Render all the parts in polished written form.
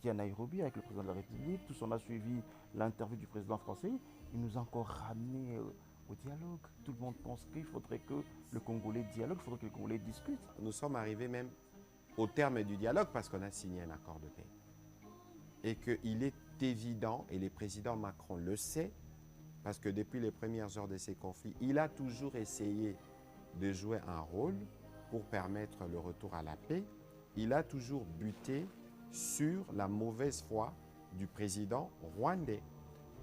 étiez à Nairobi avec le président de la République, tous on a suivi l'interview du président français. Il nous a encore ramené au dialogue. Tout le monde pense qu'il faudrait que le Congolais dialogue, il faudrait que le Congolais discute. Nous sommes arrivés même au terme du dialogue parce qu'on a signé un accord de paix. Et qu'il est évident, et le président Macron le sait, parce que depuis les premières heures de ces conflits, il a toujours essayé de jouer un rôle pour permettre le retour à la paix. Il a toujours buté sur la mauvaise foi du président rwandais.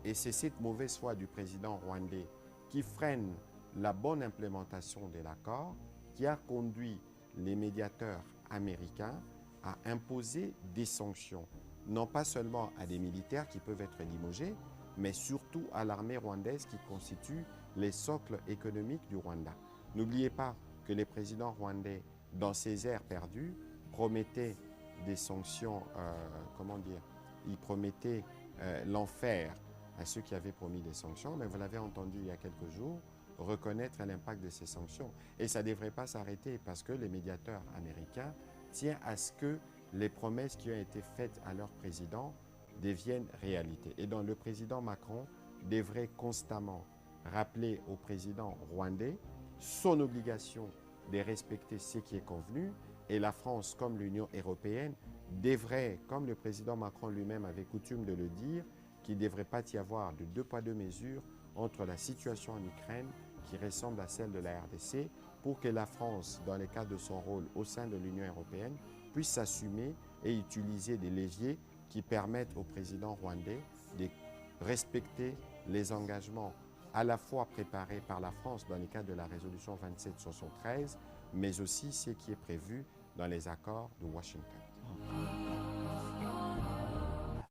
Et c'est cette mauvaise foi du président rwandais qui freine la bonne implémentation de l'accord, qui a conduit les médiateurs américains à imposer des sanctions, non pas seulement à des militaires qui peuvent être limogés, mais surtout à l'armée rwandaise qui constitue les socles économiques du Rwanda. N'oubliez pas que les présidents rwandais, dans ces aires perdues, promettaient des sanctions, ils promettaient l'enfer à ceux qui avaient promis des sanctions, mais vous l'avez entendu il y a quelques jours, reconnaître l'impact de ces sanctions. Et ça ne devrait pas s'arrêter parce que les médiateurs américains tiennent à ce que les promesses qui ont été faites à leur président deviennent réalité. Et donc le président Macron devrait constamment rappeler au président rwandais son obligation de respecter ce qui est convenu, et la France comme l'Union européenne devrait, comme le président Macron lui-même avait coutume de le dire, qu'il ne devrait pas y avoir de deux poids deux mesures entre la situation en Ukraine qui ressemble à celle de la RDC, pour que la France, dans le cadre de son rôle au sein de l'Union européenne, puisse s'assumer et utiliser des leviers qui permettent au président rwandais de respecter les engagements à la fois préparés par la France dans le cadre de la résolution 2773, mais aussi ce qui est prévu dans les accords de Washington.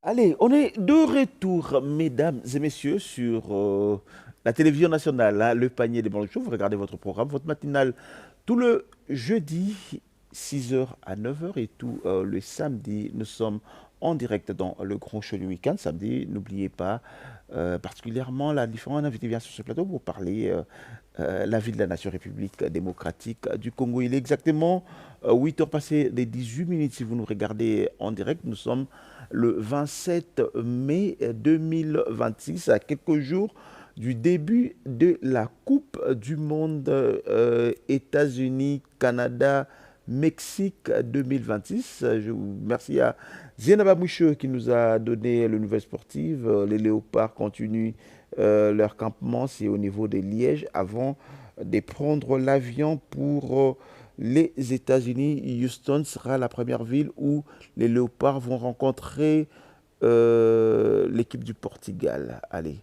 Allez, on est de retour, mesdames et messieurs, sur la télévision nationale, hein, Le Panier des Blancs Chauds. Vous regardez votre programme, votre matinale, tout le jeudi, 6h à 9h, et tout le samedi, nous sommes en direct dans le Grand Show du Week-end. Samedi, n'oubliez pas particulièrement la différente invité vient sur ce plateau pour parler la vie de la nation république démocratique du Congo. Il est exactement 8h passées des 18 minutes si vous nous regardez en direct. Nous sommes le 27 mai 2026, à quelques jours du début de la Coupe du Monde États-Unis, Canada, Mexique 2026. Je vous remercie à Zienaba Mouche qui nous a donné le nouvelle sportive. Les Léopards continuent leur campement, c'est au niveau de Liège, avant de prendre l'avion pour les États-Unis. Houston sera la première ville où les Léopards vont rencontrer l'équipe du Portugal. Allez,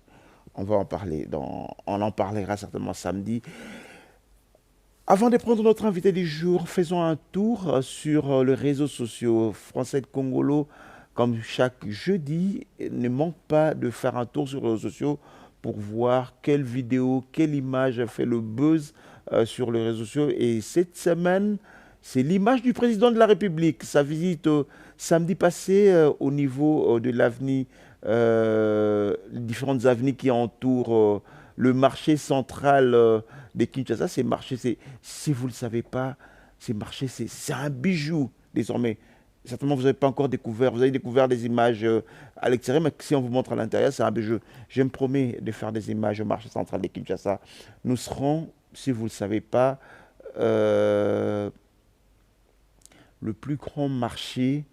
on va en parler, on en parlera certainement samedi. Avant de prendre notre invité du jour, faisons un tour sur les réseaux sociaux français de Congolo. Comme chaque jeudi, ne manque pas de faire un tour sur les réseaux sociaux pour voir quelle vidéo, quelle image a fait le buzz sur les réseaux sociaux. Et cette semaine, c'est l'image du président de la République. Sa visite samedi passé au niveau de l'avenue, les différentes avenues qui entourent le marché central de Kinshasa. Ces marchés, si vous ne le savez pas, ces marchés, c'est un bijou désormais. Certainement, vous n'avez pas encore découvert. Vous avez découvert des images à l'extérieur, mais si on vous montre à l'intérieur, c'est un bijou. Je me promets de faire des images au marché central de Kinshasa. Nous serons, si vous ne le savez pas, le plus grand marché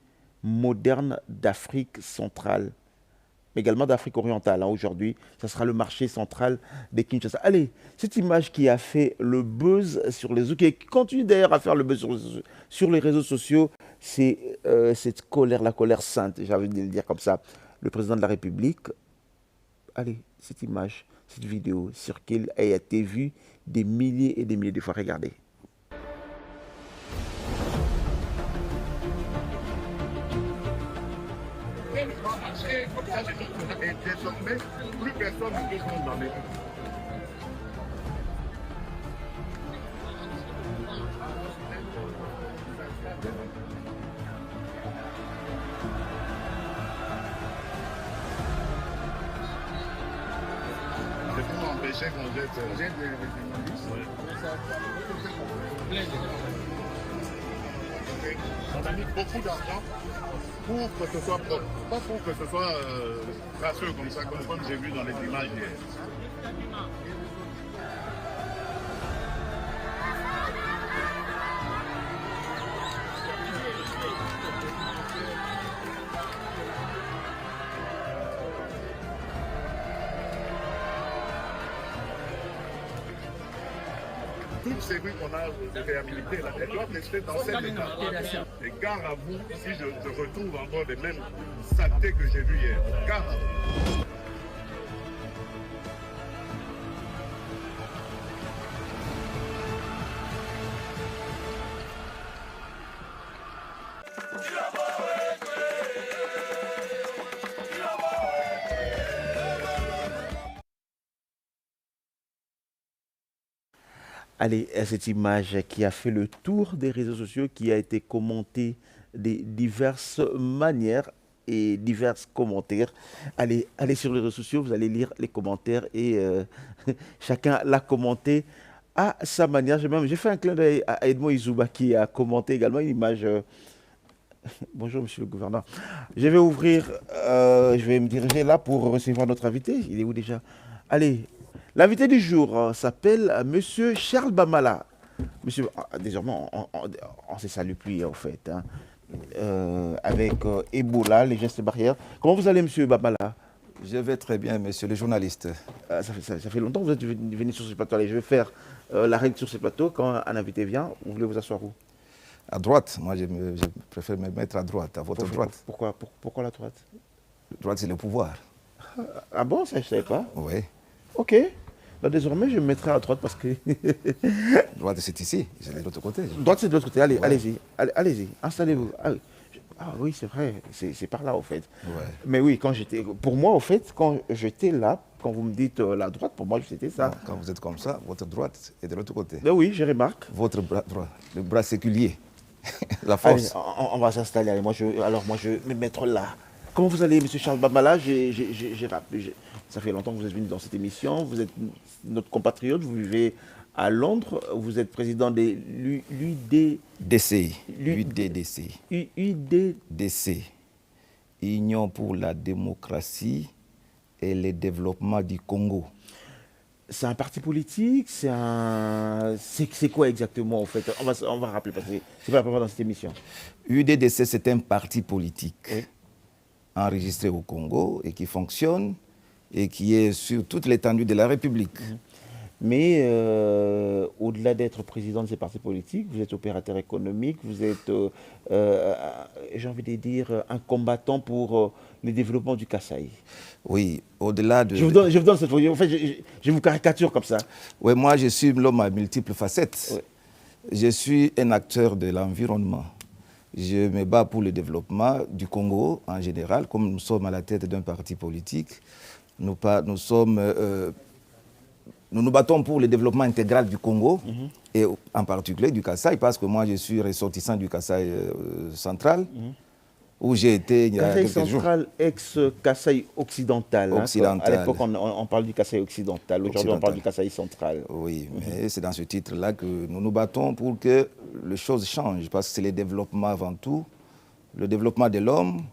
moderne d'Afrique centrale, mais également d'Afrique orientale. Aujourd'hui, ça sera le marché central de Kinshasa. Allez, cette image qui a fait le buzz sur les réseaux, qui continue d'ailleurs à faire le buzz sur les réseaux sociaux, c'est cette colère, la colère sainte, j'ai envie de le dire comme ça. Le président de la République, allez, cette image, cette vidéo circule et a été vue des milliers et des milliers de fois. Regardez. Et désormais, plus personne ne peut se rendre dans les rues. C'est pour empêcher qu'on jette des journalistes. mais on a mis beaucoup d'argent pour que ce soit propre, pas pour que ce soit crasseux comme ça, comme j'ai vu dans les images hier. Toutes ces rues qu'on a réhabilitées, là, elles doivent rester dans cet état. Et gare à vous si je retrouve encore les mêmes saletés que j'ai vues hier. Gare à vous. Allez, cette image qui a fait le tour des réseaux sociaux, qui a été commentée de diverses manières et divers commentaires. Allez sur les réseaux sociaux, vous allez lire les commentaires et chacun l'a commenté à sa manière. J'ai fait un clin d'œil à Edmond Izouba qui a commenté également une image. Bonjour monsieur le gouverneur. Je vais ouvrir, je vais me diriger là pour recevoir notre invité. Il est où déjà? Allez. L'invité du jour s'appelle Monsieur Charles Bamala. Monsieur, désormais, on se salue plus, en fait, hein, avec Ebola, les gestes barrières. Comment vous allez, Monsieur Bamala? Je vais très bien, monsieur le journaliste. Ça fait longtemps que vous êtes venu sur ce plateau. Allez, je vais faire la règle sur ce plateau. Quand un invité vient, vous voulez vous asseoir où? À droite, moi je préfère me mettre à droite, à votre droite. Pourquoi la droite? Droite, c'est le pouvoir. Ah bon, ça je ne savais pas. Oui. Ok. Bah, désormais, je me mettrai à droite parce que... Droite, c'est ici, c'est de l'autre côté. Droite, c'est de l'autre côté. Allez, Ouais. allez-y. Allez-y, installez-vous. Ah oui, c'est vrai, c'est par là, au fait. Ouais. Mais oui, pour moi, au fait, quand j'étais là, quand vous me dites la droite, pour moi, c'était ça. Non, quand vous êtes comme ça, votre droite est de l'autre côté. Ben oui, je remarque. Votre bras droit, le bras séculier, la Allez, force. on va s'installer. Allez, moi, je vais me mettre là. Comment vous allez, Monsieur Charles Bamala? Ça fait longtemps que vous êtes venu dans cette émission. Vous êtes notre compatriote. Vous vivez à Londres. Vous êtes président de l'UD... DCI, UDDC. UDDC. Union pour la démocratie et le développement du Congo. C'est un parti politique, c'est quoi exactement en fait? On va rappeler parce que c'est pas la première fois dans cette émission. UDDC, c'est un parti politique Oui. enregistré au Congo et qui fonctionne et qui est sur toute l'étendue de la République. Mais au-delà d'être président de ces partis politiques, vous êtes opérateur économique, vous êtes, j'ai envie de dire, un combattant pour le développement du Kasaï. Oui, au-delà de... Je vous donne cette photo. En fait, je vous caricature comme ça. Oui, moi, je suis l'homme à multiples facettes. Oui. Je suis un acteur de l'environnement. Je me bats pour le développement du Congo en général. Comme nous sommes à la tête d'un parti politique, nous nous battons pour le développement intégral du Congo et en particulier du Kasaï, parce que moi, je suis ressortissant du Kasaï central, où j'ai été il y a Kasaï quelques jours. central, ex-Kasaï occidental. Occidental. À l'époque, on parle du Kasaï occidental. Aujourd'hui, on parle du Kasaï central. Oui, mais c'est dans ce titre-là que nous nous battons pour que les choses changent, parce que c'est le développement avant tout, le développement de l'homme,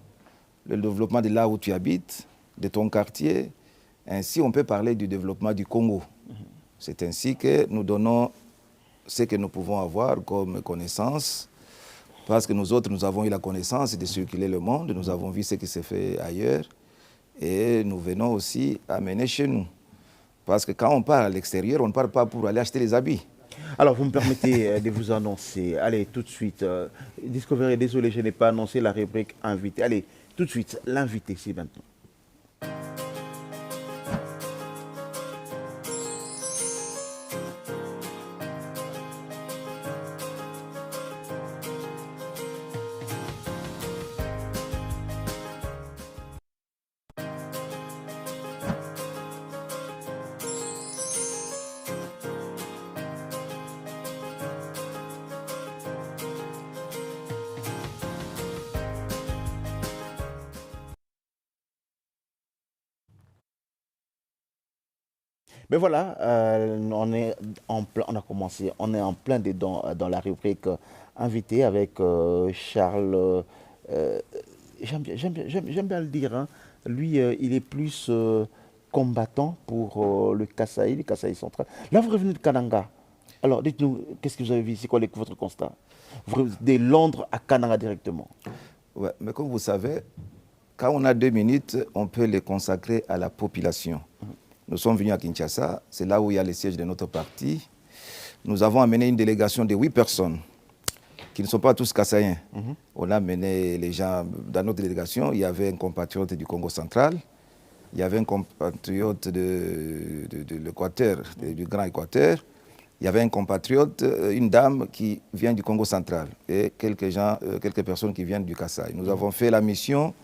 le développement de là où tu habites, de ton quartier. Ainsi, on peut parler du développement du Congo. C'est ainsi que nous donnons ce que nous pouvons avoir comme connaissance, parce que nous autres, nous avons eu la connaissance de circuler le monde, nous avons vu ce qui s'est fait ailleurs, et nous venons aussi amener chez nous. Parce que quand on part à l'extérieur, on ne part pas pour aller acheter les habits. Alors, vous me permettez de vous annoncer, allez, tout de suite, Discovery, désolé, je n'ai pas annoncé la rubrique invité. Allez, tout de suite, l'invité, c'est maintenant. Mais voilà, on est on a commencé, on est en plein dedans dans la rubrique invité avec Charles. J'aime bien le dire, hein. Lui, il est plus combattant pour le Kasaï central. Là, vous revenez de Kananga. Alors, dites-nous, qu'est-ce que vous avez vu? C'est quoi votre constat? Vous revenez de Londres à Kananga directement. Ouais, mais comme vous savez, quand on a 2 minutes, on peut les consacrer à la population. Nous sommes venus à Kinshasa, c'est là où il y a le siège de notre parti. Nous avons amené une délégation de 8 personnes qui ne sont pas tous kassaïens. On a amené les gens dans notre délégation. Il y avait un compatriote du Congo central, il y avait un compatriote de l'Équateur, du Grand Équateur, il y avait un compatriote, une dame qui vient du Congo central et quelques personnes qui viennent du Kasaï. Nous avons fait la mission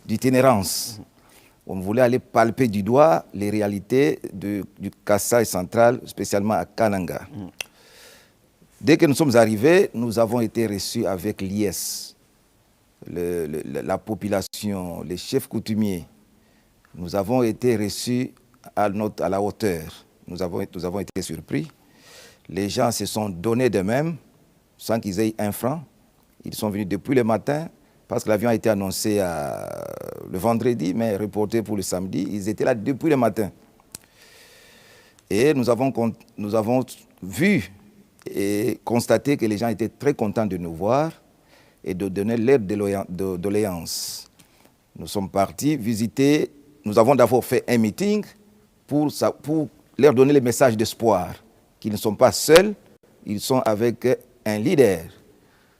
d'itinérance. On voulait aller palper du doigt les réalités du Kasaï central, spécialement à Kananga. Dès que nous sommes arrivés, nous avons été reçus avec l'IS, la population, les chefs coutumiers. Nous avons été reçus à la hauteur. Nous avons été surpris. Les gens se sont donnés d'eux-mêmes sans qu'ils aient un franc. Ils sont venus depuis le matin parce que l'avion a été annoncé le vendredi, mais reporté pour le samedi. Ils étaient là depuis le matin. Et nous avons vu et constaté que les gens étaient très contents de nous voir et de donner leur doléance. Nous sommes partis visiter. Nous avons d'abord fait un meeting pour leur donner le message d'espoir, qu'ils ne sont pas seuls, ils sont avec un leader.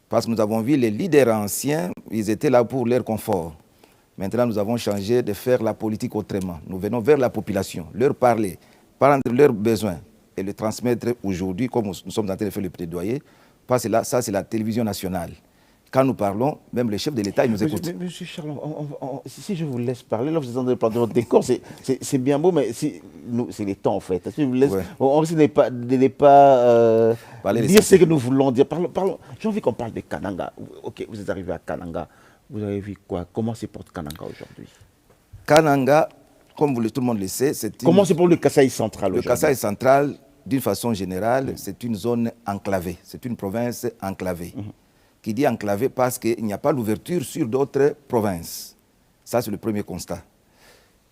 Parce que nous avons vu les leaders anciens, ils étaient là pour leur confort. Maintenant, nous avons changé de faire la politique autrement. Nous venons vers la population, leur parler, prendre leurs besoins et le transmettre aujourd'hui, comme nous sommes en train de faire le plaidoyer, parce que là, ça, c'est la télévision nationale. Quand nous parlons, même le chef de l'État, il nous écoute. Monsieur Charles, si je vous laisse parler, là, vous êtes en train de prendre votre décor, c'est bien beau, mais c'est les temps, en fait. Si je vous laisse, on risque de ne pas dire ce que nous voulons dire. Parlons. J'ai envie qu'on parle de Kananga. Ok, vous êtes arrivé à Kananga. Vous avez vu quoi? Comment se porte Kananga aujourd'hui? Kananga, comme tout le monde le sait, comment se porte le Kasaï central aujourd'hui? Le Kasaï central, d'une façon générale, c'est une zone enclavée. C'est une province enclavée. Qui dit enclavé parce qu'il n'y a pas l'ouverture sur d'autres provinces. Ça, c'est le premier constat.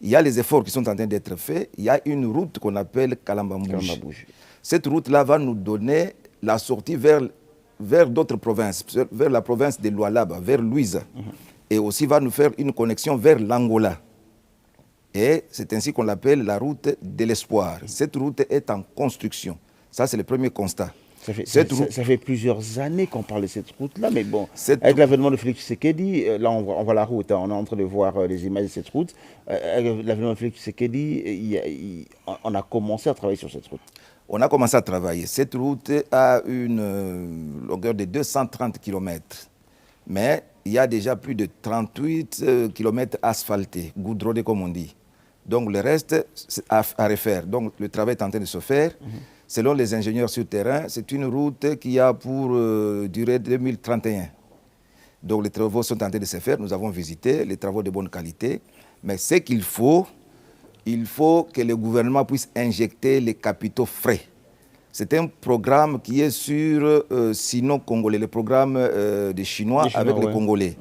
Il y a les efforts qui sont en train d'être faits. Il y a une route qu'on appelle Kalambambouji. Cette route-là va nous donner la sortie vers d'autres provinces, vers la province de Lualaba, vers Luiza. Et aussi va nous faire une connexion vers l'Angola. Et c'est ainsi qu'on l'appelle la route de l'espoir. Cette route est en construction. Ça, c'est le premier constat. Ça fait plusieurs années qu'on parle de cette route-là, mais bon, avec l'avènement de Félix Tshisekedi, là on voit la route, hein, on est en train de voir les images de cette route. Avec l'avènement de Félix Tshisekedi, on a commencé à travailler sur cette route. On a commencé à travailler. Cette route a une longueur de 230 km, mais il y a déjà plus de 38 km asphaltés, goudronnés comme on dit. Donc le reste, c'est à refaire. Donc le travail est en train de se faire. Selon les ingénieurs sur terrain, c'est une route qui a pour durée 2031. Donc les travaux sont en train de se faire. Nous avons visité les travaux de bonne qualité. Mais ce qu'il faut, il faut que le gouvernement puisse injecter les capitaux frais. C'est un programme qui est sur sino-congolais, le programme des Chinois avec les Congolais.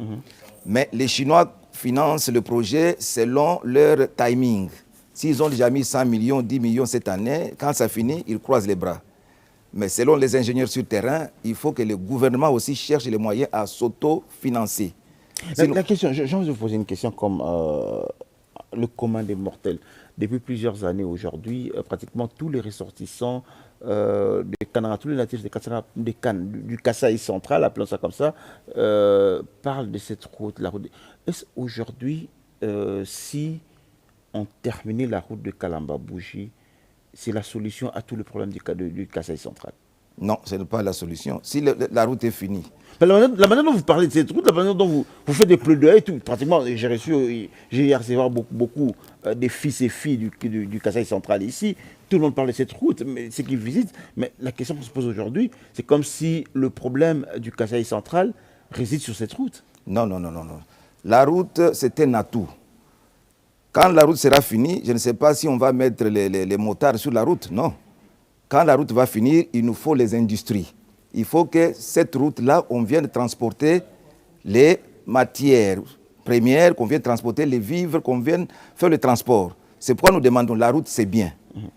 Mais les Chinois financent le projet selon leur timing. S'ils ont déjà mis 100 millions, 10 millions cette année, quand ça finit, ils croisent les bras. Mais selon les ingénieurs sur terrain, il faut que le gouvernement aussi cherche les moyens à s'auto-financer. La question, j'ai envie de vous poser une question comme le commun des mortels. Depuis plusieurs années aujourd'hui, pratiquement tous les ressortissants de Kananga, tous les natifs du Kasaï central, appelons ça comme ça, parlent de cette route. Est-ce aujourd'hui, si on terminait la route de Kalambambouji, c'est la solution à tous les problèmes du Kasaï central? Non, ce n'est pas la solution. Si la route est finie. La manière dont vous parlez de cette route, la manière dont vous faites des plaidoyers, tout, pratiquement, j'ai recevoir beaucoup des fils et filles du Kasaï central ici. Tout le monde parle de cette route, mais ceux qui visitent. Mais la question qu'on se pose aujourd'hui, c'est comme si le problème du Kasaï central réside sur cette route. Non. La route, c'est un atout. Quand la route sera finie, je ne sais pas si on va mettre les motards sur la route, non. Quand la route va finir, il nous faut les industries. Il faut que cette route-là, on vienne transporter les matières premières, qu'on vienne transporter les vivres, qu'on vienne faire le transport. C'est pourquoi nous demandons, la route, c'est bien.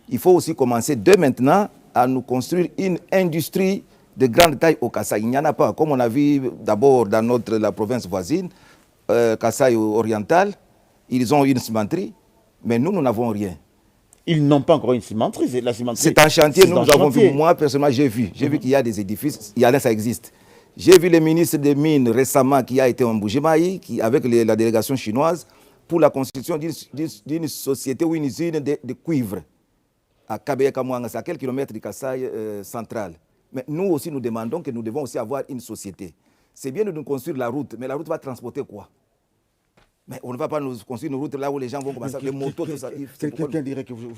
Il faut aussi commencer dès maintenant à nous construire une industrie de grande taille au Kasaï. Il n'y en a pas. Comme on a vu d'abord dans la province voisine, Kasaï oriental, ils ont une cimenterie, mais nous n'avons rien. Ils n'ont pas encore une cimenterie. La cimenterie, c'est un chantier, nous avons chantier. vu, moi personnellement j'ai vu qu'il y a des édifices, il y a là, ça existe. J'ai vu le ministre des Mines récemment qui a été en Bujimaï, avec la délégation chinoise, pour la construction d'une société ou une usine de cuivre à Kabeya-Kamouanga, c'est à quelques kilomètres du Kasaï central. Mais nous aussi, nous demandons que nous devons aussi avoir une société. C'est bien de nous construire la route, mais la route va transporter quoi? Mais on ne va pas nous construire une route là où les gens vont commencer à faire des motos, tout ça. Quelqu'un dirait que vous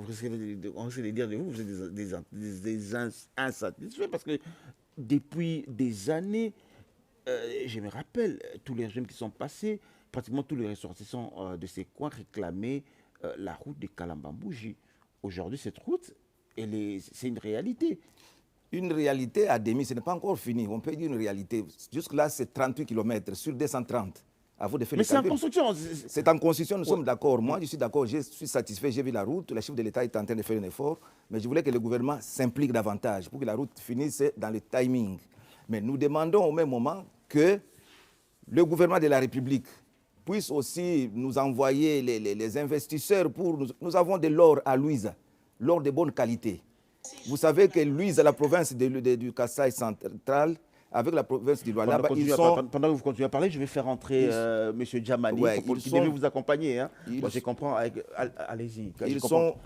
risquez de dire de vous, vous êtes des insatisfaits parce que depuis des années, je me rappelle, tous les régimes qui sont passés, pratiquement tous les ressortissants de ces coins réclamaient la route de Kalambambouji. Aujourd'hui, cette route, c'est une réalité. Une réalité à demi, ce n'est pas encore fini. On peut dire une réalité. Jusque-là, c'est 38 km sur 230. À vous de faire. Mais c'est en construction. C'est en construction, nous sommes d'accord. Moi, je suis d'accord, je suis satisfait, j'ai vu la route. Le chef de l'État est en train de faire un effort. Mais je voulais que le gouvernement s'implique davantage pour que la route finisse dans le timing. Mais nous demandons au même moment que le gouvernement de la République puisse aussi nous envoyer les investisseurs pour... Nous avons de l'or à Louisa, l'or de bonne qualité. Vous savez que Louisa, la province du Kasaï central, avec la province du Lualaba, pendant que vous continuez à parler, je vais faire entrer M. Djamani, qui devait vous accompagner. Hein. Moi, je comprends. Allez-y.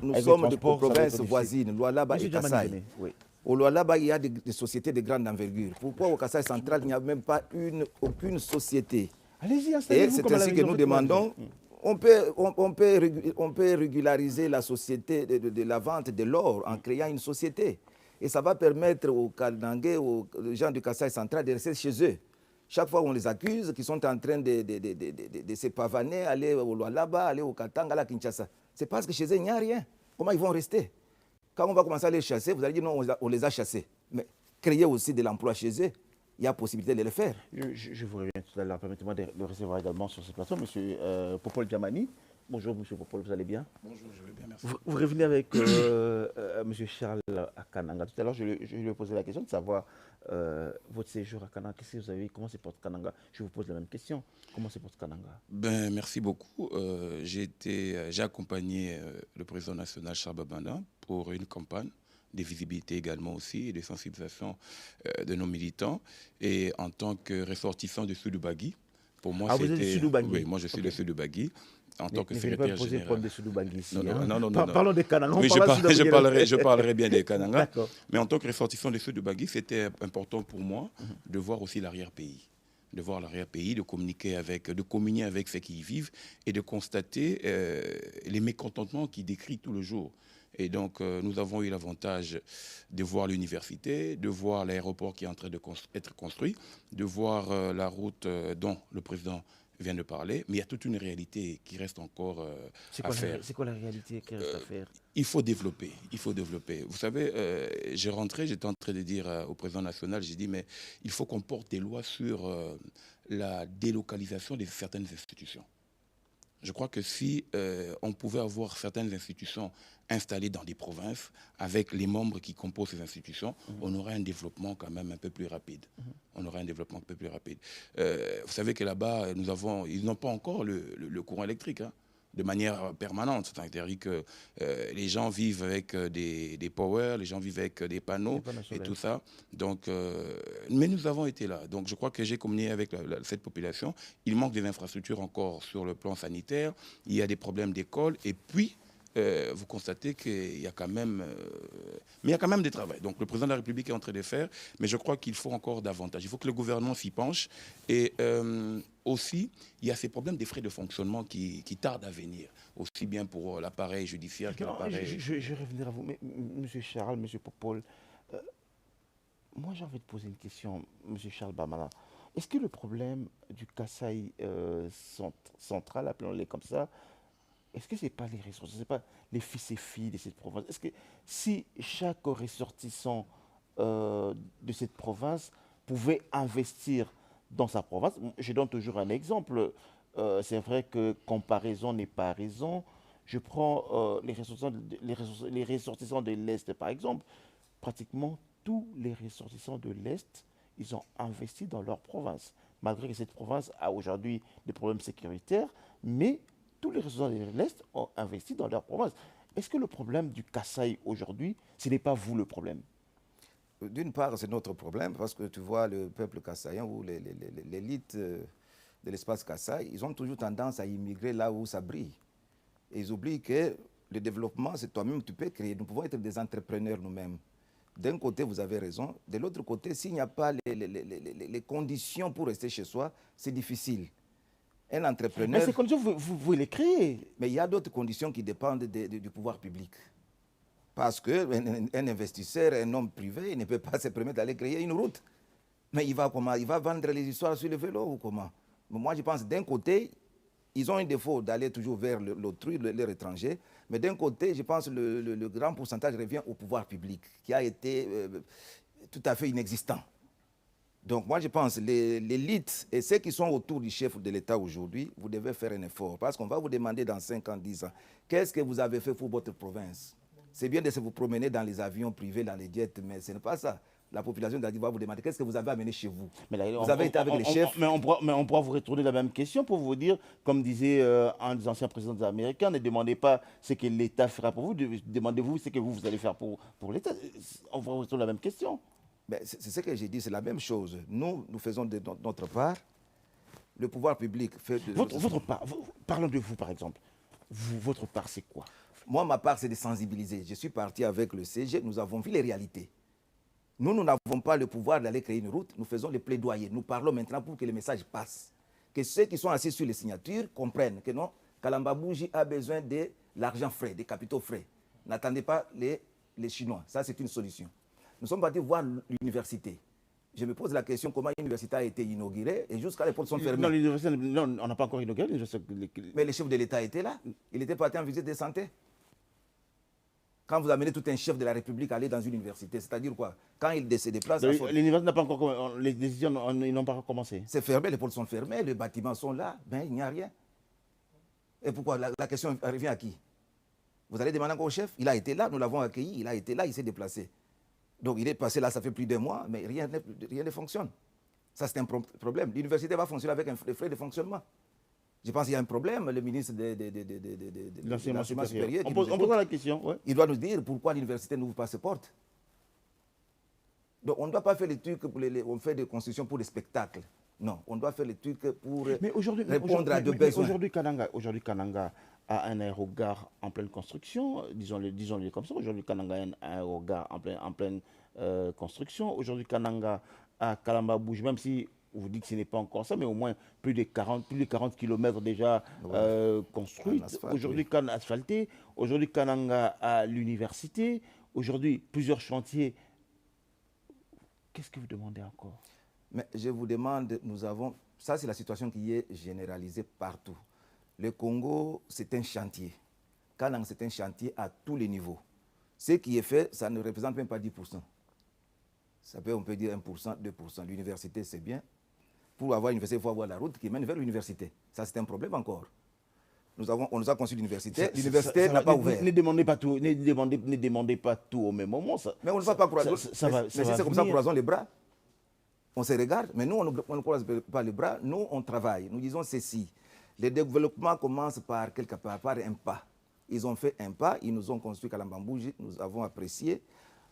Nous sommes de provinces voisines, Lualaba et Kasaï. Oui. Au Lualaba, il y a des sociétés de grande envergure. Pourquoi au Kasaï central, il n'y a même pas aucune société? Allez-y, installez-vous. Et c'est ainsi que nous demandons. On peut régulariser la société de la vente de l'or en créant une société. Et ça va permettre aux Kalnangais, aux gens du Kasaï central de rester chez eux. Chaque fois on les accuse qu'ils sont en train de se pavaner, aller au Lualaba, aller au Katanga, à la Kinshasa. C'est parce que chez eux, il n'y a rien. Comment ils vont rester? Quand on va commencer à les chasser, vous allez dire non, on les a chassés. Mais créer aussi de l'emploi chez eux, il y a possibilité de le faire. Je vous reviens tout à l'heure. Permettez-moi de recevoir également sur cette plateforme M. Popol Djamani. Bonjour, M. Popol, vous allez bien? Bonjour, je vais bien, merci. Vous revenez avec M. Charles à Kananga. Tout à l'heure, je lui ai posé la question de savoir votre séjour à Kananga. Qu'est-ce que vous avez? Comment se porte Kananga? Je vous pose la même question. Comment se porte Kananga? Merci beaucoup. J'ai accompagné le président national Charles Babanda pour une campagne de visibilité également aussi et de sensibilisation de nos militants. Et en tant que ressortissant du Sud-Bagui, pour moi, vous êtes du Sud-Bagui? Oui, moi je suis du Sud-Bagui. En tant que secrétaire général. Non. Parlons des Kananga. Oui, je parlerai bien des Kananga. Mais en tant que ressortissant du Sud-Bagui, c'était important pour moi de voir aussi l'arrière-pays. De voir l'arrière-pays, de communier avec ceux qui y vivent et de constater les mécontentements qui décrivent tout le jour. Et donc, nous avons eu l'avantage de voir l'université, de voir l'aéroport qui est en train d'être construit, de voir la route dont le président vient de parler, mais il y a toute une réalité qui reste encore à faire. C'est quoi la réalité qui reste à faire? Il faut développer, il faut développer. Vous savez, j'étais en train de dire au président national, j'ai dit, mais il faut qu'on porte des lois sur la délocalisation de certaines institutions. Je crois que si on pouvait avoir certaines institutions installées dans des provinces, avec les membres qui composent ces institutions, on aurait un développement quand même un peu plus rapide. On aurait un développement un peu plus rapide. Vous savez que là-bas, ils n'ont pas encore le courant électrique, hein, de manière permanente. C'est-à-dire que les gens vivent avec des powers, les gens vivent avec des panneaux et tout ça. Donc, mais nous avons été là. Donc je crois que j'ai communiqué avec cette population. Il manque des infrastructures encore sur le plan sanitaire. Il y a des problèmes d'école. Et puis, vous constatez qu'il y a quand même... mais il y a quand même du travail. Donc le président de la République est en train de faire, mais je crois qu'il faut encore davantage. Il faut que le gouvernement s'y penche. Et aussi, il y a ces problèmes des frais de fonctionnement qui tardent à venir, aussi bien pour l'appareil judiciaire que l'appareil... Je vais revenir à vous. Mais, M. Charles, M. Popol, moi j'ai envie de poser une question, M. Charles Bamala. Est-ce que le problème du Kasaï central, appelons-le comme ça, est-ce que ce n'est pas les ressortissants, ce n'est pas les fils et filles de cette province? Est-ce que si chaque ressortissant de cette province pouvait investir dans sa province, je donne toujours un exemple, c'est vrai que comparaison n'est pas raison. Je prends les ressortissants de l'Est, par exemple. Pratiquement tous les ressortissants de l'Est, ils ont investi dans leur province. Malgré que cette province a aujourd'hui des problèmes sécuritaires, mais tous les ressortissants de l'Est ont investi dans leur province. Est-ce que le problème du Kasaï aujourd'hui, ce n'est pas vous le problème? D'une part, c'est notre problème, parce que tu vois, le peuple kassaïen ou l'élite de l'espace Kasaï, ils ont toujours tendance à immigrer là où ça brille. Et ils oublient que le développement, c'est toi-même que tu peux créer. Nous pouvons être des entrepreneurs nous-mêmes. D'un côté, vous avez raison. De l'autre côté, s'il n'y a pas les conditions pour rester chez soi, c'est difficile. Un entrepreneur... Mais ces conditions, vous les créez. Mais il y a d'autres conditions qui dépendent du pouvoir public. Parce qu'un investisseur, un homme privé, il ne peut pas se permettre d'aller créer une route. Mais il va comment? Il va vendre les histoires sur le vélo ou comment? Mais moi, je pense d'un côté, ils ont un défaut d'aller toujours vers l'autrui, leur étranger. Mais d'un côté, je pense que le grand pourcentage revient au pouvoir public, qui a été tout à fait inexistant. Donc moi, je pense que l'élite et ceux qui sont autour du chef de l'État aujourd'hui, vous devez faire un effort. Parce qu'on va vous demander dans 5 ans, 10 ans, qu'est-ce que vous avez fait pour votre province? C'est bien de se vous promener dans les avions privés, dans les jets, mais ce n'est pas ça. La population va vous demander qu'est-ce que vous avez amené chez vous. Mais là, vous avez été avec les chefs. Mais on pourra vous retourner la même question pour vous dire, comme disait un des anciens présidents américains, ne demandez pas ce que l'État fera pour vous, demandez-vous ce que vous allez faire pour l'État. On va vous retourner la même question. C'est ce que j'ai dit, c'est la même chose. Nous faisons de notre part. Le pouvoir public fait de... Votre part, parlons de vous par exemple. Votre part, c'est quoi? Moi, ma part, c'est de sensibiliser. Je suis parti avec le CG, nous avons vu les réalités. Nous n'avons pas le pouvoir d'aller créer une route, nous faisons les plaidoyers. Nous parlons maintenant pour que le message passe. Que ceux qui sont assis sur les signatures comprennent que non, Kalamba Bougie a besoin de l'argent frais, des capitaux frais. N'attendez pas les Chinois, ça c'est une solution. Nous sommes partis voir l'université. Je me pose la question comment l'université a été inaugurée et jusqu'à les portes sont fermées. Non, l'université, non, on n'a pas encore inauguré l'université. Mais le chef de l'État était là. Il était parti en visite de santé. Quand vous amenez tout un chef de la République à aller dans une université, c'est-à-dire quoi? Quand il se déplace... L'université n'a pas encore... Les décisions n'ont pas encore commencé. C'est fermé, les portes sont fermées, les bâtiments sont là, ben il n'y a rien. Et pourquoi? La question revient à qui? Vous allez demander encore au chef? Il a été là, nous l'avons accueilli, il a été là, il s'est déplacé. Donc il est passé là, ça fait plus de mois, mais rien ne fonctionne. Ça, c'est un problème. L'université va fonctionner avec des frais de fonctionnement. Je pense qu'il y a un problème. Le ministre de l'enseignement supérieur, on pose la question. Ouais. Il doit nous dire pourquoi l'université n'ouvre pas ses portes. Donc on ne doit pas faire les trucs, on fait des constructions pour des spectacles. Non, on doit faire les trucs pour répondre à deux besoins. Aujourd'hui, Kananga a un aérogare en pleine construction, disons-le comme ça. Aujourd'hui, Kananga a un aérogare en pleine construction. Aujourd'hui, Kananga a Kalamba Bougie, même si vous dites que ce n'est pas encore ça, mais au moins plus de 40 km déjà construits. Aujourd'hui, asphalté. Aujourd'hui, Kananga a l'université. Aujourd'hui, plusieurs chantiers. Qu'est-ce que vous demandez encore? Mais je vous demande, ça c'est la situation qui est généralisée partout. Le Congo, c'est un chantier. Kananga, c'est un chantier à tous les niveaux. Ce qui est fait, ça ne représente même pas 10%. On peut dire 1%, 2%. L'université, c'est bien. Pour avoir une université, il faut avoir la route qui mène vers l'université. Ça, c'est un problème encore. On nous a construit l'université. L'université n'a pas ouvert. Ne demandez pas tout au même moment. Mais on ne va pas croiser. Mais c'est comme ça qu'on croise les bras. On se regarde, mais nous, on ne croise pas les bras. Nous, on travaille. Nous disons ceci. Le développement commence par quelque part, par un pas. Ils ont fait un pas, ils nous ont construit Kalamba Bougie, nous avons apprécié.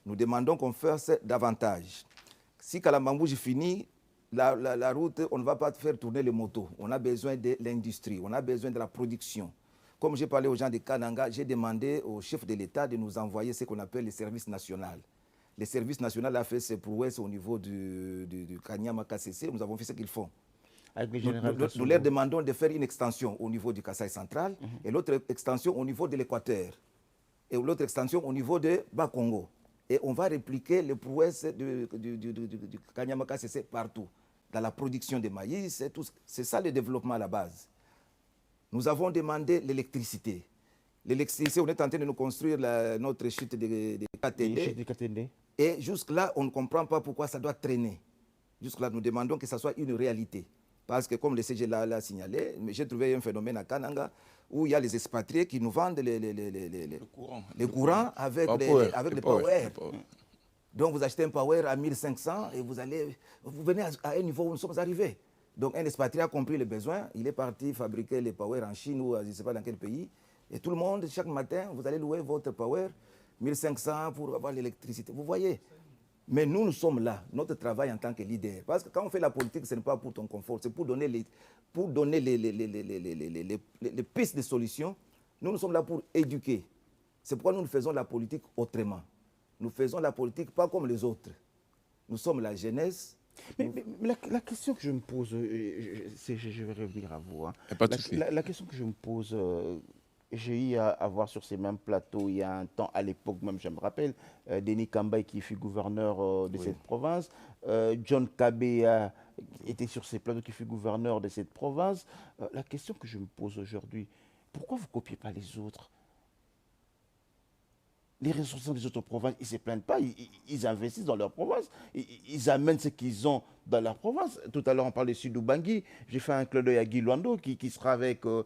Nous demandons qu'on fasse davantage. Si Kalamba Bougie finit, la route, on ne va pas faire tourner les motos. On a besoin de l'industrie, on a besoin de la production. Comme j'ai parlé aux gens de Kananga, j'ai demandé au chef de l'État de nous envoyer ce qu'on appelle les services nationaux. Les services nationaux a fait ses prouesses au niveau du Kanyama KCC. Nous avons fait ce qu'ils font. Nous leur demandons de faire une extension au niveau du Kasaï central et l'autre extension au niveau de l'Équateur et l'autre extension au niveau de Bas-Congo. Et on va répliquer les prouesses du Kanyama KCC partout, dans la production de maïs et tout. C'est ça le développement à la base. Nous avons demandé l'électricité. L'électricité, on est en train de nous construire notre chute de KTD. Et jusque-là, on ne comprend pas pourquoi ça doit traîner. Jusque-là, nous demandons que ça soit une réalité. Parce que comme le CG l'a signalé, j'ai trouvé un phénomène à Kananga où il y a les expatriés qui nous vendent les courants avec les power. Donc vous achetez un power à 1500 et vous venez à un niveau où nous sommes arrivés. Donc un expatrié a compris le besoin, il est parti fabriquer les power en Chine ou je ne sais pas dans quel pays. Et tout le monde, chaque matin, vous allez louer votre power, 1500 pour avoir l'électricité. Vous voyez? Mais nous sommes là, notre travail en tant que leader. Parce que quand on fait la politique, ce n'est pas pour ton confort, c'est pour donner les pistes de solutions. Nous sommes là pour éduquer. C'est pourquoi nous faisons la politique autrement. Nous faisons la politique pas comme les autres. Nous sommes la jeunesse. Mais la question que je me pose, je vais revenir à vous. Hein. La question que je me pose, j'ai eu à voir sur ces mêmes plateaux il y a un temps, à l'époque même, je me rappelle, Denis Kambay qui fut gouverneur de cette province, John Kabea était sur ces plateaux qui fut gouverneur de cette province. La question que je me pose aujourd'hui, pourquoi vous ne copiez pas les autres? Les ressortissants des autres provinces, ils ne se plaignent pas, ils investissent dans leur province, ils amènent ce qu'ils ont dans leur province. Tout à l'heure, on parlait de Sidou-Bangui, j'ai fait un clin d'œil à Guy Luando qui sera avec le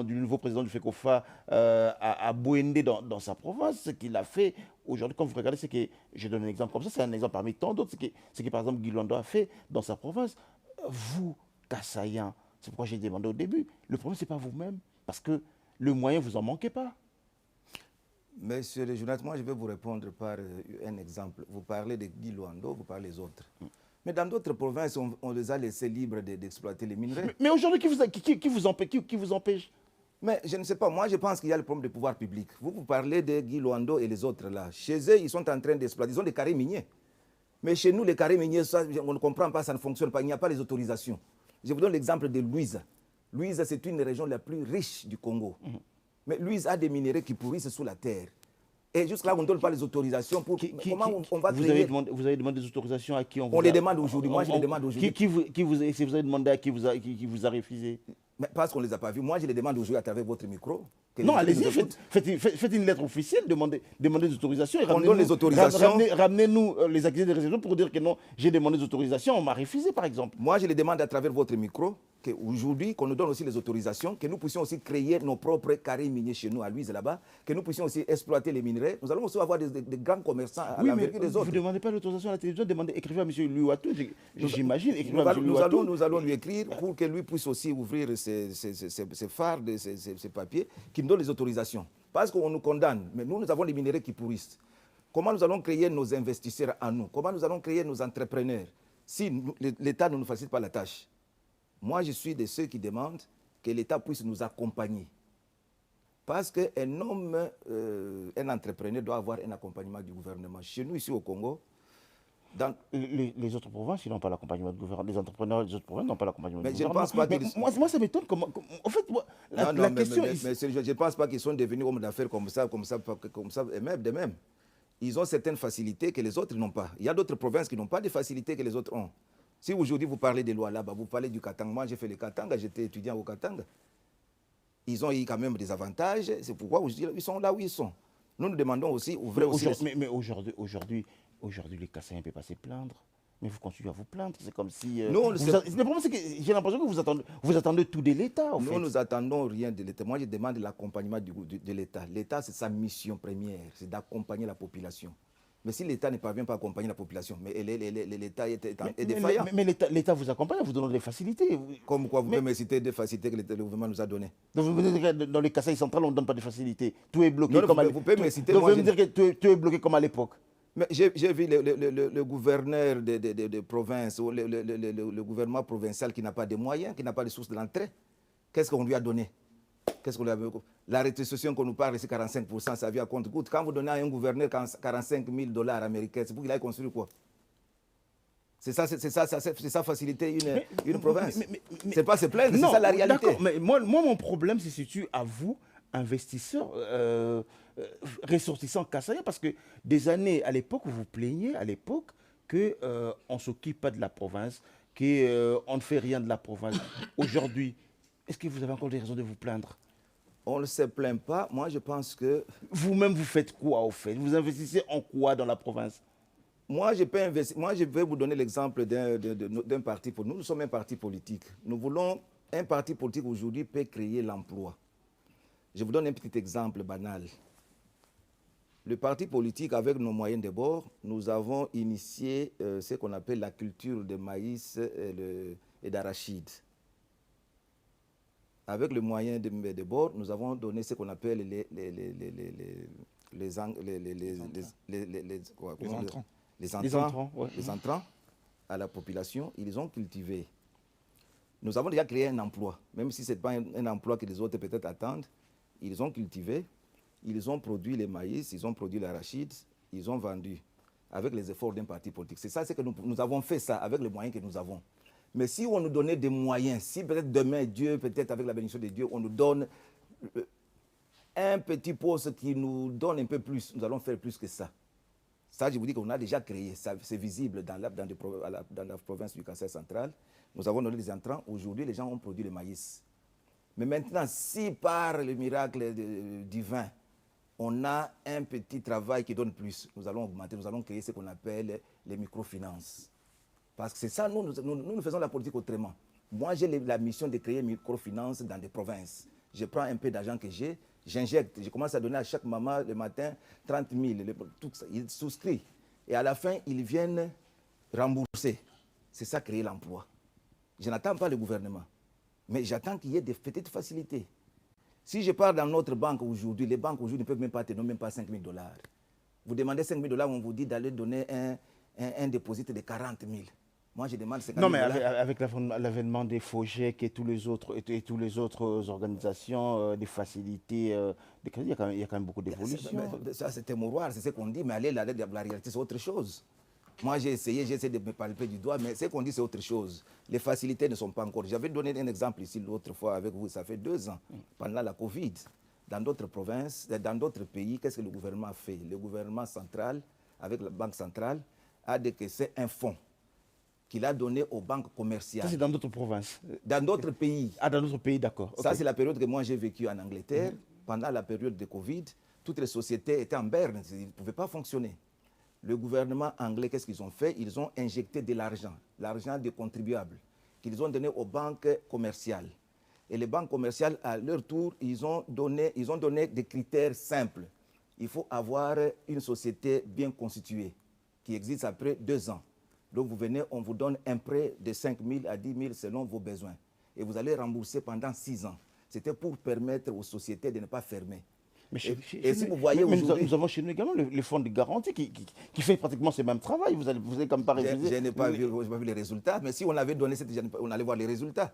nouveau président du FECOFA à Bouendé dans sa province. Ce qu'il a fait aujourd'hui, quand vous regardez, c'est que, je donne un exemple comme ça, c'est un exemple parmi tant d'autres, c'est que par exemple Guy Luando a fait dans sa province. Vous, Kassaïen, c'est pourquoi j'ai demandé au début, le problème, ce n'est pas vous-même, parce que le moyen, vous n'en manquez pas. Monsieur le journaliste, moi je vais vous répondre par un exemple. Vous parlez de Guy Luando, vous parlez des autres. Mais dans d'autres provinces, on les a laissés libres d'exploiter les minerais. Mais aujourd'hui, qui vous empêche? Mais je ne sais pas, moi je pense qu'il y a le problème de pouvoir public. Vous parlez de Guy Luando et les autres là. Chez eux, ils sont en train d'exploiter, ils ont des carrés miniers. Mais chez nous, les carrés miniers, ça, on ne comprend pas, ça ne fonctionne pas, il n'y a pas les autorisations. Je vous donne l'exemple de Louisa. Louisa, c'est une des régions la plus riche du Congo. Mais Louise a des minéraux qui pourrissent sous la terre. Et jusque-là, on ne donne pas les autorisations pour... Comment on va créer... Vous avez demandé des autorisations à qui on les demande aujourd'hui. Moi, je les demande aujourd'hui. Si vous avez demandé à qui vous a refusé? Mais parce qu'on ne les a pas vus. Moi, je les demande aujourd'hui à travers votre micro. Non, allez-y, faites une lettre officielle, demandez des autorisations. Et on donne les autorisations. Ramenez-nous les accusés de réception pour dire que non, j'ai demandé des autorisations, on m'a refusé, par exemple. Moi, je les demande à travers votre micro, qu'aujourd'hui, qu'on nous donne aussi les autorisations, que nous puissions aussi créer nos propres carrés miniers chez nous, à Louise, là-bas, que nous puissions aussi exploiter les minerais. Nous allons aussi avoir des grands commerçants à l'envergure des autres. Vous ne demandez pas l'autorisation à la télévision, écrivez à M. Louatou, j'imagine. Nous allons lui écrire pour que lui puisse aussi ouvrir ses phares, ses papiers, qui nous donnent les autorisations. Parce qu'on nous condamne, mais nous avons les minerais qui pourrissent. Comment nous allons créer nos investisseurs à nous? Comment nous allons créer nos entrepreneurs si l'État ne nous facilite pas la tâche? Moi, je suis de ceux qui demandent que l'État puisse nous accompagner. Parce qu'un homme, un entrepreneur doit avoir un accompagnement du gouvernement. Chez nous, ici au Congo, dans les autres provinces, ils n'ont pas l'accompagnement du gouvernement. Les entrepreneurs des autres provinces n'ont pas l'accompagnement du gouvernement. Je pense pas moi, ça m'étonne. En fait, la question... Mais je ne pense pas qu'ils sont devenus hommes d'affaires comme ça, et même de même. Ils ont certaines facilités que les autres n'ont pas. Il y a d'autres provinces qui n'ont pas de facilités que les autres ont. Si aujourd'hui vous parlez des lois là-bas, vous parlez du Katanga. Moi, j'ai fait le Katanga, j'étais étudiant au Katanga. Ils ont eu quand même des avantages. C'est pourquoi ils sont là où ils sont. Nous nous demandons aussi... Mais aujourd'hui, les Kassaïens ne peuvent pas se plaindre. Mais vous continuez à vous plaindre. C'est comme si... le problème, c'est que j'ai l'impression que vous attendez tout de l'État. Nous attendons rien de l'État. Moi, je demande l'accompagnement de l'État. L'État, c'est sa mission première. C'est d'accompagner la population. Mais si l'État ne parvient pas à accompagner la population, mais l'État est défaillant. Mais l'État vous accompagne, vous donne des facilités. Comme quoi, vous pouvez me citer des facilités que le gouvernement nous a données. Donc vous me dites que dans les Kasaï centrales, on ne donne pas de facilités. Tout est bloqué comme à l'époque. Vous pouvez me citer. Donc vous me dire que tout est bloqué comme à l'époque. Mais j'ai vu le gouverneur de province, ou le gouvernement provincial qui n'a pas de moyens, qui n'a pas de sources d'entrée. Qu'est-ce qu'on lui a donné? Qu'est-ce qu'on lui a donné? La rétrocession qu'on nous parle, c'est 45%, ça vient à compte-goutte. Quand vous donnez à un gouverneur 45 000 $ américains, c'est pour qu'il aille construire quoi? C'est ça faciliter une province. C'est pas se plaindre, c'est ça la réalité. Mais moi, mon problème se situe à vous, investisseurs, ressortissants kassaïens, parce que des années à l'époque, vous vous plaignez à l'époque qu'on ne s'occupe pas de la province, qu'on ne fait rien de la province. Aujourd'hui, Est-ce que vous avez encore des raisons de vous plaindre? On ne se plaint pas. Moi, je pense que... Vous-même, vous faites quoi au fait? Vous investissez en quoi dans la province? Moi, je peux investir. Moi, je vais vous donner l'exemple d'un parti politique. Nous sommes un parti politique. Nous voulons... Un parti politique aujourd'hui peut créer l'emploi. Je vous donne un petit exemple banal. Le parti politique, avec nos moyens de bord, nous avons initié ce qu'on appelle la culture de maïs et d'arachide. Avec le moyen de bord, nous avons donné ce qu'on appelle les entrants à la population. Ils ont cultivé. Nous avons déjà créé un emploi, même si ce n'est pas un emploi que les autres peut-être attendent. Ils ont cultivé, ils ont produit les maïs, ils ont produit l'arachide, ils ont vendu avec les efforts d'un parti politique. C'est ça, c'est que nous avons fait ça avec les moyens que nous avons. Mais si on nous donnait des moyens, si peut-être demain, Dieu, peut-être avec la bénédiction de Dieu, on nous donne un petit poste qui nous donne un peu plus, nous allons faire plus que ça. Ça, je vous dis qu'on a déjà créé, c'est visible dans la province du Kasaï central. Nous avons donné des entrants. Aujourd'hui, les gens ont produit le maïs. Mais maintenant, si par le miracle divin, on a un petit travail qui donne plus, nous allons augmenter, nous allons créer ce qu'on appelle les microfinances. Parce que c'est ça, nous faisons la politique autrement. Moi, j'ai la mission de créer microfinances dans des provinces. Je prends un peu d'argent que j'ai, j'injecte, je commence à donner à chaque maman le matin 30 000, tout ça, ils souscrivent. Et à la fin, ils viennent rembourser. C'est ça, créer l'emploi. Je n'attends pas le gouvernement, mais j'attends qu'il y ait des petites facilités. Si je pars dans notre banque aujourd'hui, les banques aujourd'hui ne peuvent même pas te donner même pas 5 000 $. Vous demandez 5 000 $, on vous dit d'aller donner un dépôt de 40 000. Moi, je demande 50 000 $. Non, mais avec l'avènement des FOGEC et tous les autres organisations, des facilités, des crédits, il y a quand même beaucoup d'évolutions. Ça, c'est un mouroir, c'est ce qu'on dit, mais la réalité, c'est autre chose. Moi, j'ai essayé de me palper du doigt, mais ce qu'on dit, c'est autre chose. Les facilités ne sont pas encore. J'avais donné un exemple ici l'autre fois avec vous, ça fait 2 ans, pendant la Covid. Dans d'autres provinces, dans d'autres pays, qu'est-ce que le gouvernement a fait? Le gouvernement central, avec la Banque centrale, a décaissé un fonds qu'il a donné aux banques commerciales. Ça, c'est dans d'autres provinces? Dans d'autres pays. Ah, dans d'autres pays, d'accord. Ça, c'est la période que moi, j'ai vécue en Angleterre. Pendant la période de Covid, toutes les sociétés étaient en berne, ils ne pouvaient pas fonctionner. Le gouvernement anglais, qu'est-ce qu'ils ont fait? Ils ont injecté de l'argent des contribuables, qu'ils ont donné aux banques commerciales. Et les banques commerciales, à leur tour, ils ont donné des critères simples. Il faut avoir une société bien constituée, qui existe après 2 ans. Donc vous venez, on vous donne un prêt de 5 000 à 10 000 selon vos besoins. Et vous allez rembourser pendant 6 ans. C'était pour permettre aux sociétés de ne pas fermer. Mais si vous voyez aujourd'hui... Nous avons chez nous également le fonds de garantie qui fait pratiquement ce même travail. Vous avez comme pas révisé. Je n'ai pas vu les résultats, mais si on avait donné on allait voir les résultats.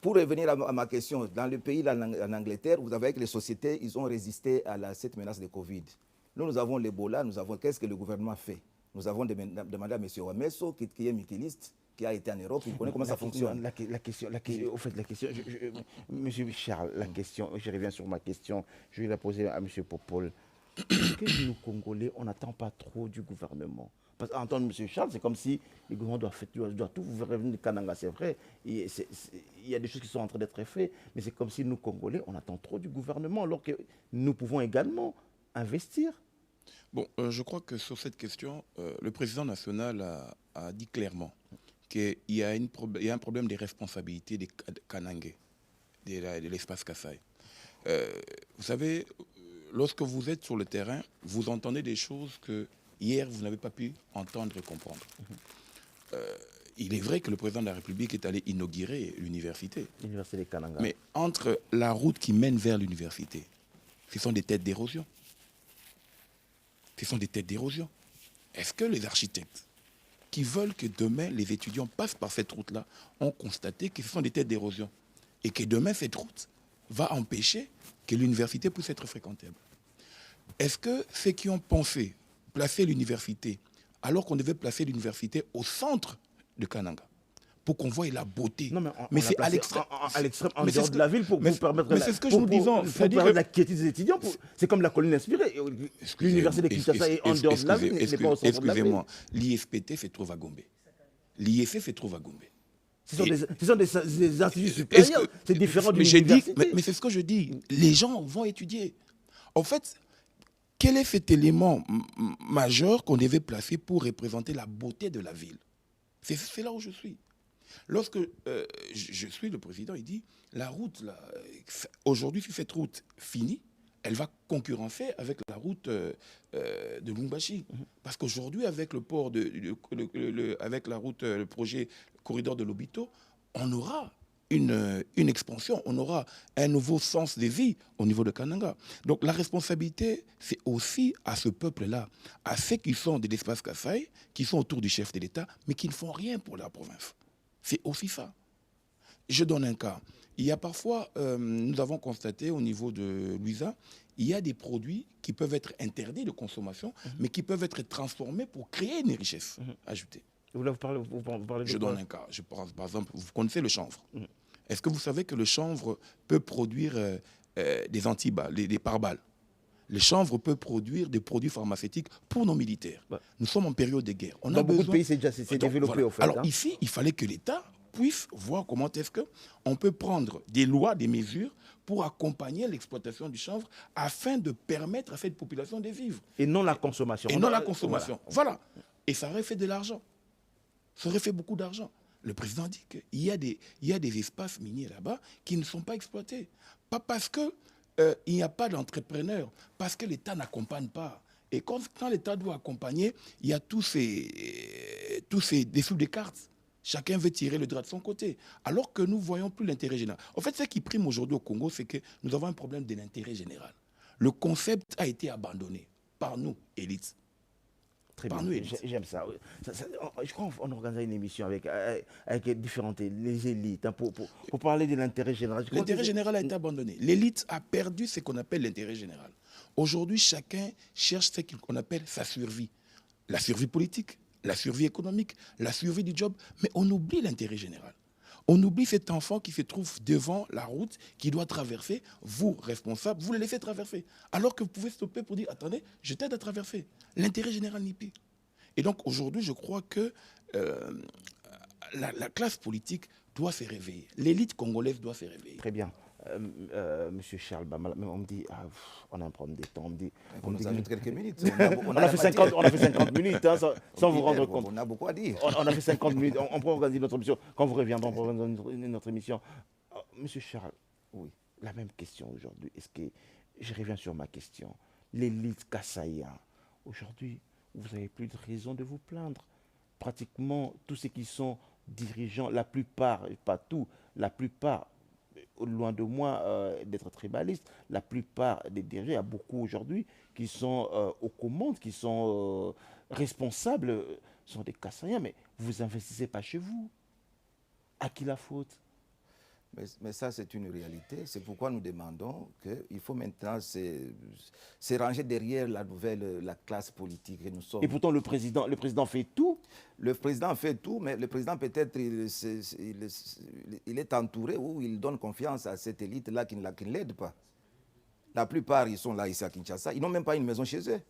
Pour revenir à ma question, dans le pays, là, en Angleterre, vous avez que les sociétés, ils ont résisté à cette menace de Covid. Nous avons l'Ebola, qu'est-ce que le gouvernement fait? Nous avons demandé à M. Wameso, qui est mutualiste, qui a été en Europe, il connaît comment ça fonctionne. Monsieur Charles, je reviens sur ma question, je vais la poser à M. Popol. Est-ce que nous, Congolais, on n'attend pas trop du gouvernement? Parce qu'entendre M. Charles, c'est comme si le gouvernement doit tout. Vous revenez de Kananga, c'est vrai. Il y a des choses qui sont en train d'être faites, mais c'est comme si nous, Congolais, on attend trop du gouvernement, alors que nous pouvons également investir. Bon, je crois que sur cette question, le président national a dit clairement qu'il y a un problème de responsabilité des Kanangais, de l'espace Kasaï. Vous savez, lorsque vous êtes sur le terrain, vous entendez des choses que hier, vous n'avez pas pu entendre et comprendre. Il est vrai que le président de la République est allé inaugurer l'université. L'université de Kananga. Mais entre la route qui mène vers l'université, ce sont des têtes d'érosion. Ce sont des têtes d'érosion. Est-ce que les architectes qui veulent que demain les étudiants passent par cette route-là ont constaté que ce sont des têtes d'érosion et que demain cette route va empêcher que l'université puisse être fréquentable? Est-ce que ceux qui ont pensé placer l'université alors qu'on devait placer l'université au centre de Kananga pour qu'on voie la beauté. Non, mais c'est à l'extrême. En dehors de la ville pour vous permettre mais c'est ce que je vous disais. C'est-à-dire la quiétude des étudiants. C'est comme la colline inspirée. L'université de Kinshasa est en dehors de la ville, n'est pas au centre de la ville. Excusez-moi, l'IFPT se trouve à Gombe. L'IFE se trouve à Gombe. Ce sont des instituts supérieurs. C'est différent d'une université. Mais c'est ce que je dis. Les gens vont étudier. En fait, quel est cet élément majeur qu'on devait placer pour représenter la beauté de la ville? C'est là où je suis. Lorsque je suis le président, il dit, la route, aujourd'hui, si cette route finit, elle va concurrencer avec la route de Lubumbashi. Parce qu'aujourd'hui, avec le port, avec la route, le projet corridor de Lobito, on aura une expansion, on aura un nouveau sens de vie au niveau de Kananga. Donc la responsabilité, c'est aussi à ce peuple-là, à ceux qui sont de l'espace Kasaï, qui sont autour du chef de l'État, mais qui ne font rien pour la province. C'est aussi ça. Je donne un cas. Il y a parfois, nous avons constaté au niveau de Luisa, il y a des produits qui peuvent être interdits de consommation, mais qui peuvent être transformés pour créer une richesse ajoutée. Vous parlez Je donne un cas. Par exemple, vous connaissez le chanvre. Est-ce que vous savez que le chanvre peut produire des antiballes, des pare-balles? Le chanvre peut produire des produits pharmaceutiques pour nos militaires. Nous sommes en période de guerre. Dans beaucoup de pays, c'est développé, voilà. au fait. Alors ici, il fallait que l'État puisse voir comment est-ce qu'on peut prendre des lois, des mesures pour accompagner l'exploitation du chanvre afin de permettre à cette population de vivre. Et non la consommation. Et non la consommation. Voilà. Et ça aurait fait de l'argent. Ça aurait fait beaucoup d'argent. Le président dit qu'il y a des espaces miniers là-bas qui ne sont pas exploités. Pas parce qu'il n'y a pas d'entrepreneurs, parce que l'État n'accompagne pas. Et quand l'État doit accompagner, il y a tous ces dessous des cartes. Chacun veut tirer le drap de son côté. Alors que nous ne voyons plus l'intérêt général. En fait, ce qui prime aujourd'hui au Congo, c'est que nous avons un problème de l'intérêt général. Le concept a été abandonné par nous, élites. Très bien, j'aime ça. Je crois qu'on organisera une émission avec différentes les élites pour parler de l'intérêt général. L'intérêt général a été abandonné. L'élite a perdu ce qu'on appelle l'intérêt général. Aujourd'hui, chacun cherche ce qu'on appelle sa survie. La survie politique, la survie économique, la survie du job, mais on oublie l'intérêt général. On oublie cet enfant qui se trouve devant la route, qui doit traverser. Vous, responsable, vous le laissez traverser. Alors que vous pouvez stopper pour dire, attendez, je t'aide à traverser. L'intérêt général n'y plus. Et donc aujourd'hui, je crois que la classe politique doit se réveiller. L'élite congolaise doit se réveiller. Très bien. Monsieur Charles Bamala, on me dit, on a un problème de temps. On nous dit ajoute quelques minutes. On a fait 50 minutes, hein, sans vous rendre compte. On a beaucoup à dire. On a fait 50 minutes. On pourra organiser notre émission. Quand vous reviendrez, on pourra organiser notre émission. Monsieur Charles, oui, la même question aujourd'hui. Est-ce que je reviens sur ma question? L'élite kassaïen, aujourd'hui, vous n'avez plus de raison de vous plaindre. Pratiquement tous ceux qui sont dirigeants, la plupart, pas tous, la plupart, loin de moi d'être tribaliste, la plupart des dirigeants, il y a beaucoup aujourd'hui qui sont aux commandes, qui sont responsables, sont des Kassaïens, mais vous n'investissez pas chez vous. À qui la faute? Mais ça, c'est une réalité. C'est pourquoi nous demandons qu'il faut maintenant se ranger derrière la classe politique que nous sommes. Et pourtant, le président fait tout. Le président fait tout, mais le président, peut-être, il est entouré ou il donne confiance à cette élite-là qui ne l'aide pas. La plupart, ils sont là, ici à Kinshasa. Ils n'ont même pas une maison chez eux.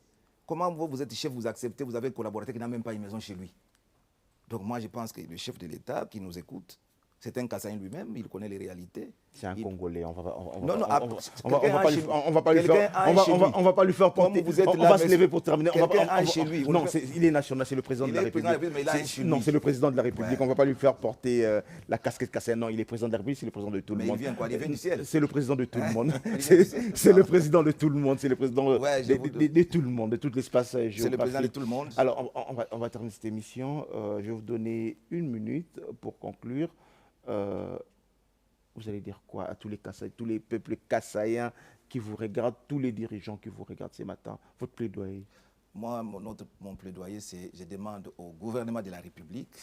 Comment vous êtes chef, vous acceptez, vous avez un collaborateur qui n'a même pas une maison chez lui? Donc moi, je pense que le chef de l'État qui nous écoute, c'est un Kassaïen lui-même, il connaît les réalités. C'est un Congolais, on va pas lui faire porter. On va se lever pour terminer. Non, il est national, c'est le président de la République. Non, c'est le président de la République. On ne va pas lui faire porter la casquette Kassaïen. Non, il est président de la République, c'est le président de tout le monde. Mais il vient quoi? Il vient du ciel. C'est le président de tout le monde. C'est le président de tout le monde. C'est le président de tout le monde, de tout l'espace géographique. C'est le président de tout le monde. Alors, on va terminer cette émission. Je vais vous donner 1 minute pour conclure. Vous allez dire quoi à tous les peuples kassaïens qui vous regardent, tous les dirigeants qui vous regardent ce matin? Votre plaidoyer? Moi, mon plaidoyer, c'est je demande au gouvernement de la République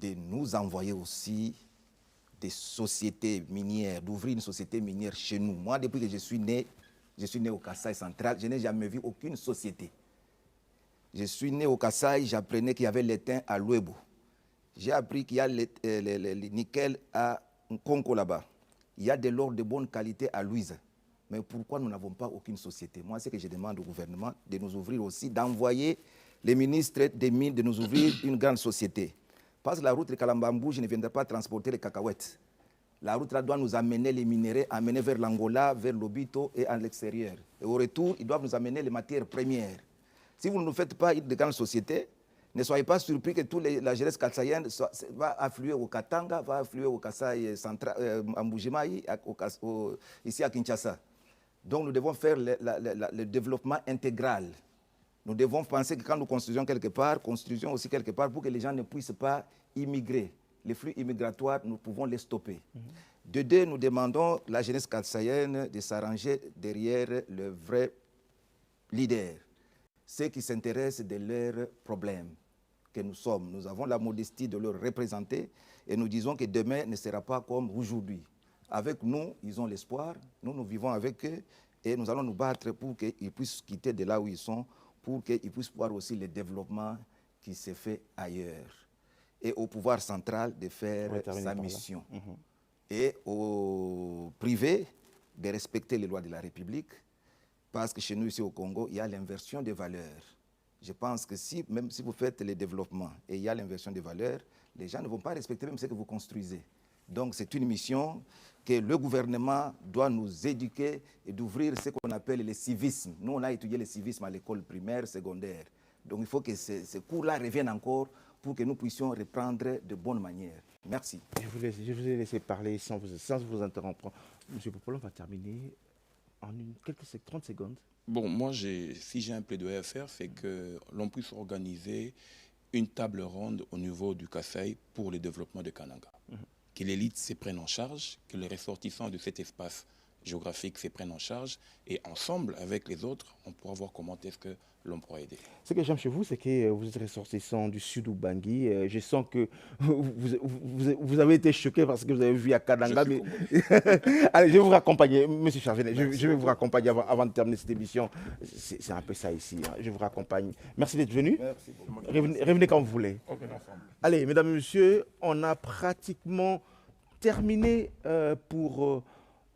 de nous envoyer aussi des sociétés minières, d'ouvrir une société minière chez nous. Moi, depuis que je suis né au Kasaï central, je n'ai jamais vu aucune société. Je suis né au Kasaï, j'apprenais qu'il y avait l'étain à Luebo. J'ai appris qu'il y a le nickel à Nkonko là-bas. Il y a de l'or de bonne qualité à Louise. Mais pourquoi nous n'avons pas aucune société? Moi, c'est que je demande au gouvernement de nous ouvrir aussi, d'envoyer les ministres des mines, de nous ouvrir une grande société. Parce que la route de Kalambambouji ne viendra pas transporter les cacahuètes. La route là doit nous amener les minéraux, amener vers l'Angola, vers l'Obito et à l'extérieur. Et au retour, ils doivent nous amener les matières premières. Si vous ne nous faites pas une grande société, ne soyez pas surpris que toute la jeunesse kasaïenne va affluer au Katanga, va affluer au Kasaï central, à Mbujimaï, ici à Kinshasa. Donc nous devons faire le développement intégral. Nous devons penser que quand nous construisons quelque part, construisons aussi quelque part pour que les gens ne puissent pas immigrer. Les flux immigratoires, nous pouvons les stopper. De deux, nous demandons à la jeunesse kasaïenne de s'arranger derrière le vrai leader, ceux qui s'intéressent de leurs problèmes que nous sommes. Nous avons la modestie de leur représenter et nous disons que demain ne sera pas comme aujourd'hui. Avec nous, ils ont l'espoir, nous vivons avec eux et nous allons nous battre pour qu'ils puissent quitter de là où ils sont, pour qu'ils puissent voir aussi le développement qui se fait ailleurs. Et au pouvoir central de faire sa mission. Et au privé de respecter les lois de la République, parce que chez nous ici au Congo, il y a l'inversion des valeurs. Je pense que même si vous faites le développement et il y a l'inversion des valeurs, les gens ne vont pas respecter même ce que vous construisez. Donc c'est une mission que le gouvernement doit nous éduquer et d'ouvrir ce qu'on appelle le civisme. Nous, on a étudié le civisme à l'école primaire, secondaire. Donc il faut que ces cours-là reviennent encore pour que nous puissions reprendre de bonne manière. Merci. Je vous ai laissé parler sans vous interrompre. M. Popolon va terminer en 30 secondes. Bon, moi, si j'ai un plaidoyer à faire, c'est que l'on puisse organiser une table ronde au niveau du Kasaï pour le développement de Kananga. Que l'élite se prenne en charge, que les ressortissants de cet espace géographique se prennent en charge et ensemble, avec les autres, on pourra voir comment est-ce que l'on pourra aider. Ce que j'aime chez vous, c'est que vous êtes ressortissant du sud Ubangi. Je sens que vous avez été choqué parce que vous avez vu à Kananga. Mais... Allez, je vais vous raccompagner. Monsieur Charvenet, je vais vous raccompagner avant de terminer cette émission. C'est un peu ça ici. Hein. Je vous raccompagne. Merci d'être venu. Merci beaucoup. Revenez quand vous voulez. Allez, mesdames et messieurs, on a pratiquement terminé pour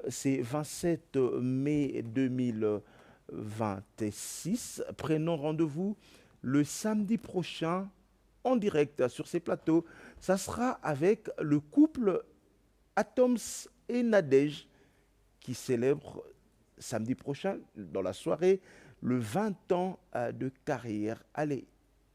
ces 27 mai 2026. Prenons rendez-vous le samedi prochain en direct sur ces plateaux. Ça sera avec le couple Atoms et Nadège qui célèbre samedi prochain, dans la soirée, le 20 ans de carrière. Allez,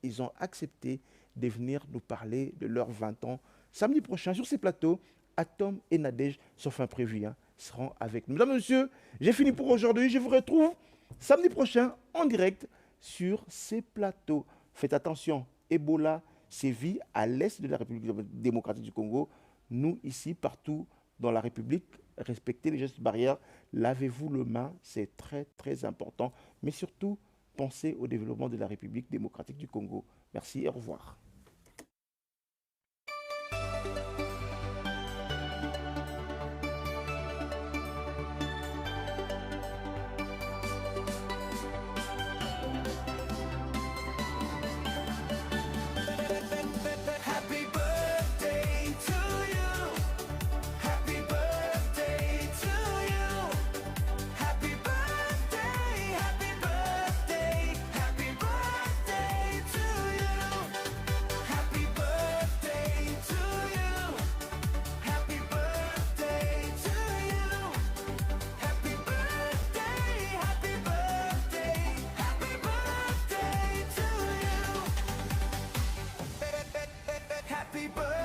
ils ont accepté de venir nous parler de leurs 20 ans. Samedi prochain, sur ces plateaux, Atoms et Nadège, sauf imprévu, seront avec nous. Mesdames et messieurs, j'ai fini pour aujourd'hui. Je vous retrouve samedi prochain en direct sur ces plateaux. Faites attention, Ebola sévit à l'est de la République démocratique du Congo. Nous, ici, partout dans la République, respectez les gestes barrières. Lavez-vous les mains, c'est très, très important. Mais surtout, pensez au développement de la République démocratique du Congo. Merci et au revoir. Happy birthday.